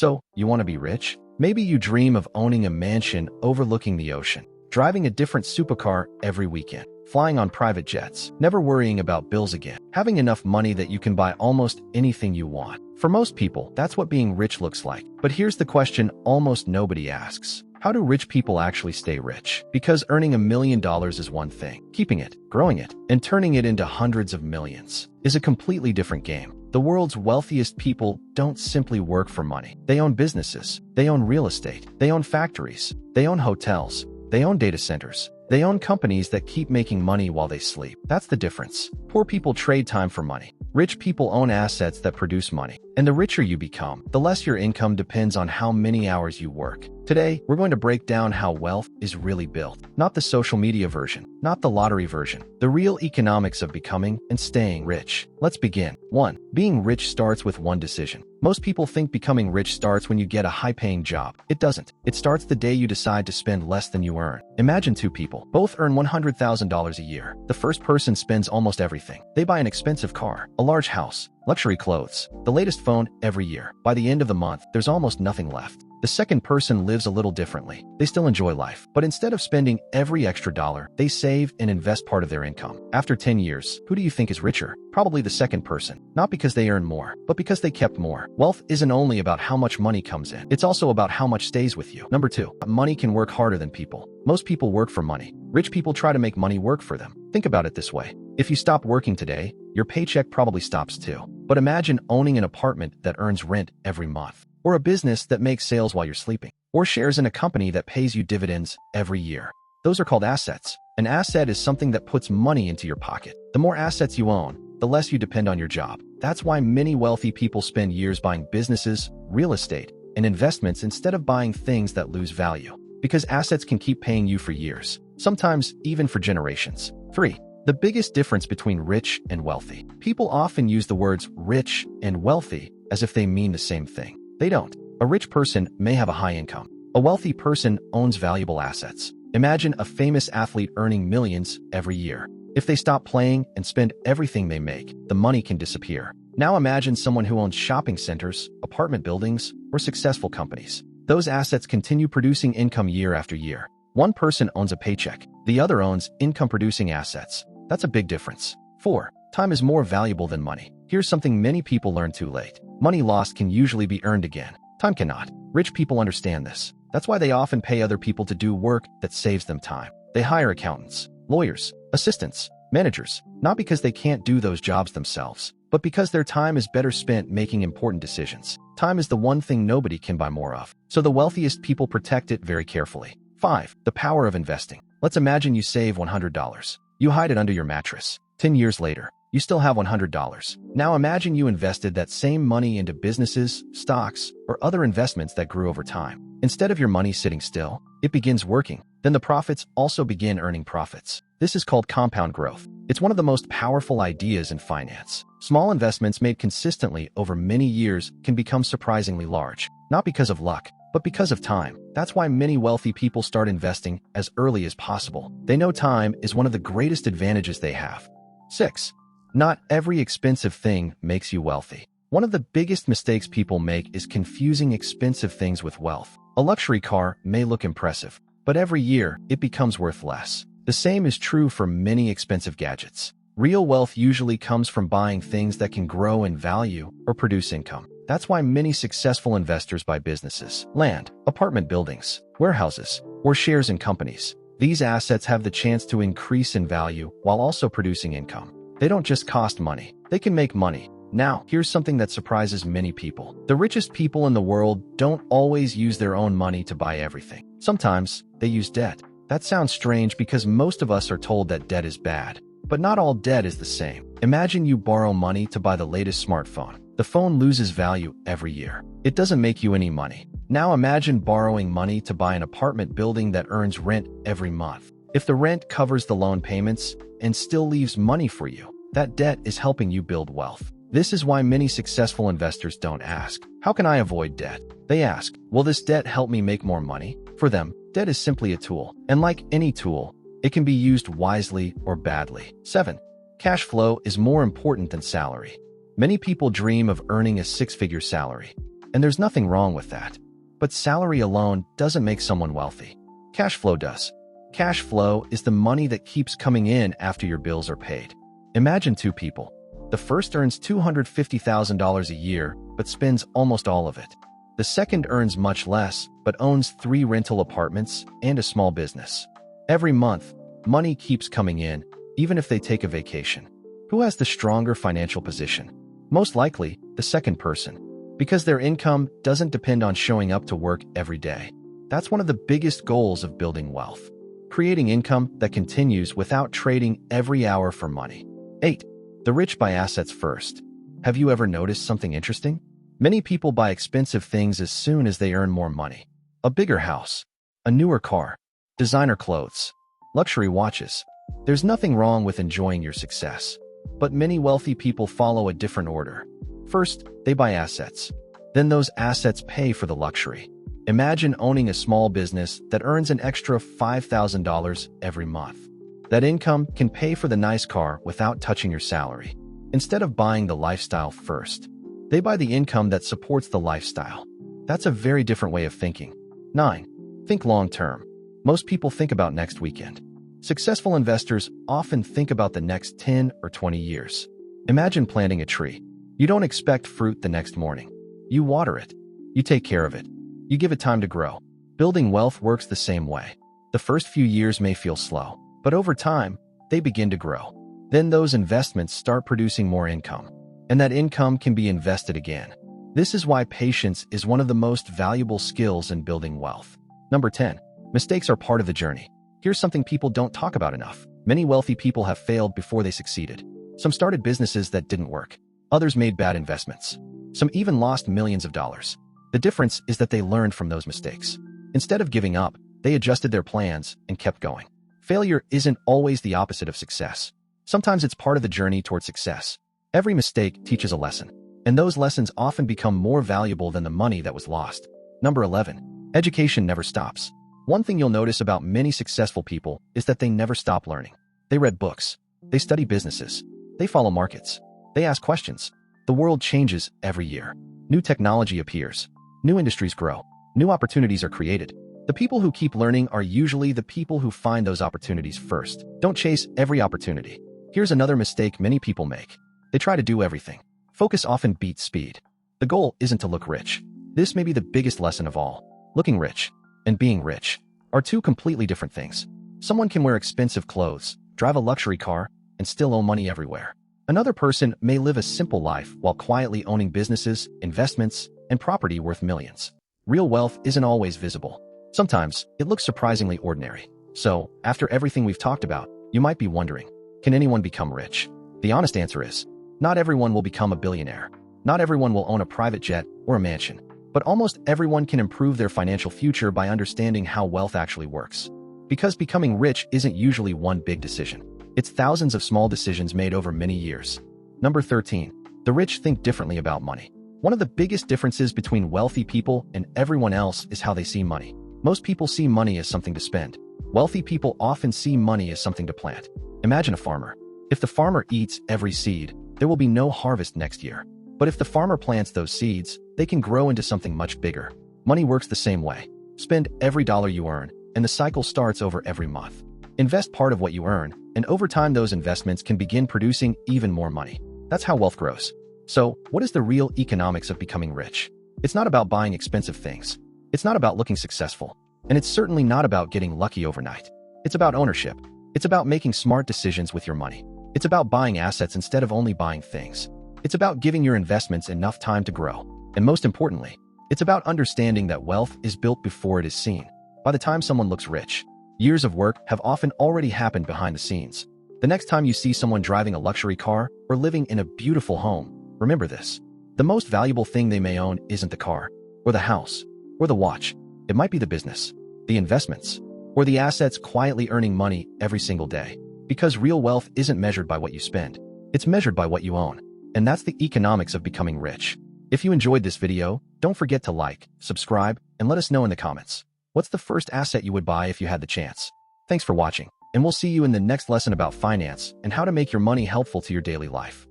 So, you want to be rich? Maybe you dream of owning a mansion overlooking the ocean, driving a different supercar every weekend, flying on private jets, never worrying about bills again, having enough money that you can buy almost anything you want. For most people, that's what being rich looks like. But here's the question almost nobody asks. How do rich people actually stay rich? Because earning $1 million is one thing. Keeping it, growing it, and turning it into hundreds of millions is a completely different game. The world's wealthiest people don't simply work for money. They own businesses. They own real estate. They own factories. They own hotels. They own data centers. They own companies that keep making money while they sleep. That's the difference. Poor people trade time for money. Rich people own assets that produce money. And the richer you become, the less your income depends on how many hours you work. Today, we're going to break down how wealth is really built. Not the social media version, not the lottery version. The real economics of becoming and staying rich. Let's begin. 1. Being rich starts with one decision. Most people think becoming rich starts when you get a high-paying job. It doesn't. It starts the day you decide to spend less than you earn. Imagine two people. Both earn $100,000 a year. The first person spends almost everything. They buy an expensive car, a large house, luxury clothes, the latest phone every year. By the end of the month, there's almost nothing left. The second person lives a little differently. They still enjoy life, but instead of spending every extra dollar, they save and invest part of their income. After 10 years, who do you think is richer? Probably the second person. Not because they earn more, but because they kept more. Wealth isn't only about how much money comes in. It's also about how much stays with you. Number 2, money can work harder than people. Most people work for money. Rich people try to make money work for them. Think about it this way. If you stop working today, your paycheck probably stops too. But imagine owning an apartment that earns rent every month, or a business that makes sales while you're sleeping, or shares in a company that pays you dividends every year. Those are called assets. An asset is something that puts money into your pocket. The more assets you own, the less you depend on your job. That's why many wealthy people spend years buying businesses, real estate, and investments instead of buying things that lose value. Because assets can keep paying you for years, sometimes even for generations. 3. The biggest difference between rich and wealthy. People often use the words rich and wealthy as if they mean the same thing. They don't. A rich person may have a high income. A wealthy person owns valuable assets. Imagine a famous athlete earning millions every year. If they stop playing and spend everything they make, the money can disappear. Now imagine someone who owns shopping centers, apartment buildings, or successful companies. Those assets continue producing income year after year. One person owns a paycheck. The other owns income-producing assets. That's a big difference. 4. Time is more valuable than money. Here's something many people learn too late. Money lost can usually be earned again. Time cannot. Rich people understand this. That's why they often pay other people to do work that saves them time. They hire accountants, lawyers, assistants, managers, not because they can't do those jobs themselves, but because their time is better spent making important decisions. Time is the one thing nobody can buy more of, so the wealthiest people protect it very carefully. 5. The power of investing. Let's imagine you save $100. You hide it under your mattress. 10 years later, you still have $100. Now imagine you invested that same money into businesses, stocks, or other investments that grew over time. Instead of your money sitting still, it begins working. Then the profits also begin earning profits. This is called compound growth. It's one of the most powerful ideas in finance. Small investments made consistently over many years can become surprisingly large, not because of luck, but because of time. That's why many wealthy people start investing as early as possible. They know time is one of the greatest advantages they have. 6. Not every expensive thing makes you wealthy. One of the biggest mistakes people make is confusing expensive things with wealth. A luxury car may look impressive, but every year it becomes worth less. The same is true for many expensive gadgets. Real wealth usually comes from buying things that can grow in value or produce income. That's why many successful investors buy businesses, land, apartment buildings, warehouses, or shares in companies. These assets have the chance to increase in value while also producing income. They don't just cost money, they can make money. Now, here's something that surprises many people. The richest people in the world don't always use their own money to buy everything. Sometimes, they use debt. That sounds strange because most of us are told that debt is bad. But not all debt is the same. Imagine you borrow money to buy the latest smartphone. The phone loses value every year. It doesn't make you any money. Now imagine borrowing money to buy an apartment building that earns rent every month. If the rent covers the loan payments and still leaves money for you, that debt is helping you build wealth. This is why many successful investors don't ask, "How can I avoid debt?" They ask, "Will this debt help me make more money?" For them, debt is simply a tool. And like any tool, it can be used wisely or badly. 7. Cash flow is more important than salary. Many people dream of earning a six-figure salary. And there's nothing wrong with that. But salary alone doesn't make someone wealthy. Cash flow does. Cash flow is the money that keeps coming in after your bills are paid. Imagine two people. The first earns $250,000 a year, but spends almost all of it. The second earns much less, but owns 3 rental apartments and a small business. Every month, money keeps coming in, even if they take a vacation. Who has the stronger financial position? Most likely, the second person, because their income doesn't depend on showing up to work every day. That's one of the biggest goals of building wealth. Creating income that continues without trading every hour for money. 8. The rich buy assets first. Have you ever noticed something interesting? Many people buy expensive things as soon as they earn more money. A bigger house, a newer car, designer clothes, luxury watches. There's nothing wrong with enjoying your success. But many wealthy people follow a different order. First, they buy assets. Then those assets pay for the luxury. Imagine owning a small business that earns an extra $5,000 every month. That income can pay for the nice car without touching your salary. Instead of buying the lifestyle first, they buy the income that supports the lifestyle. That's a very different way of thinking. 9. Think long-term. Most people think about next weekend. Successful investors often think about the next 10 or 20 years. Imagine planting a tree. You don't expect fruit the next morning. You water it. You take care of it. You give it time to grow. Building wealth works the same way. The first few years may feel slow, but over time, they begin to grow. Then those investments start producing more income, and that income can be invested again. This is why patience is one of the most valuable skills in building wealth. Number 10. Mistakes are part of the journey. Here's something people don't talk about enough. Many wealthy people have failed before they succeeded. Some started businesses that didn't work. Others made bad investments. Some even lost millions of dollars. The difference is that they learned from those mistakes. Instead of giving up, they adjusted their plans and kept going. Failure isn't always the opposite of success. Sometimes it's part of the journey toward success. Every mistake teaches a lesson, and those lessons often become more valuable than the money that was lost. Number 11. Education never stops. One thing you'll notice about many successful people is that they never stop learning. They read books. They study businesses. They follow markets. They ask questions. The world changes every year. New technology appears. New industries grow. New opportunities are created. The people who keep learning are usually the people who find those opportunities first. Don't chase every opportunity. Here's another mistake many people make. They try to do everything. Focus often beats speed. The goal isn't to look rich. This may be the biggest lesson of all. Looking rich and being rich are two completely different things. Someone can wear expensive clothes, drive a luxury car, and still owe money everywhere. Another person may live a simple life while quietly owning businesses, investments, and property worth millions. Real wealth isn't always visible. Sometimes it looks surprisingly ordinary. So, after everything we've talked about, you might be wondering, can anyone become rich? The honest answer is, not everyone will become a billionaire. Not everyone will own a private jet or a mansion. But almost everyone can improve their financial future by understanding how wealth actually works. Because becoming rich isn't usually one big decision. It's thousands of small decisions made over many years. Number 13. The rich think differently about money. One of the biggest differences between wealthy people and everyone else is how they see money. Most people see money as something to spend. Wealthy people often see money as something to plant. Imagine a farmer. If the farmer eats every seed, there will be no harvest next year. But if the farmer plants those seeds, they can grow into something much bigger. Money works the same way. Spend every dollar you earn, and the cycle starts over every month. Invest part of what you earn, and over time those investments can begin producing even more money. That's how wealth grows. So, what is the real economics of becoming rich? It's not about buying expensive things. It's not about looking successful. And it's certainly not about getting lucky overnight. It's about ownership. It's about making smart decisions with your money. It's about buying assets instead of only buying things. It's about giving your investments enough time to grow. And most importantly, it's about understanding that wealth is built before it is seen. By the time someone looks rich, years of work have often already happened behind the scenes. The next time you see someone driving a luxury car or living in a beautiful home, remember this. The most valuable thing they may own isn't the car, or the house, or the watch. It might be the business, the investments, or the assets quietly earning money every single day. Because real wealth isn't measured by what you spend. It's measured by what you own. And that's the economics of becoming rich. If you enjoyed this video, don't forget to like, subscribe, and let us know in the comments. What's the first asset you would buy if you had the chance? Thanks for watching, and we'll see you in the next lesson about finance and how to make your money helpful to your daily life.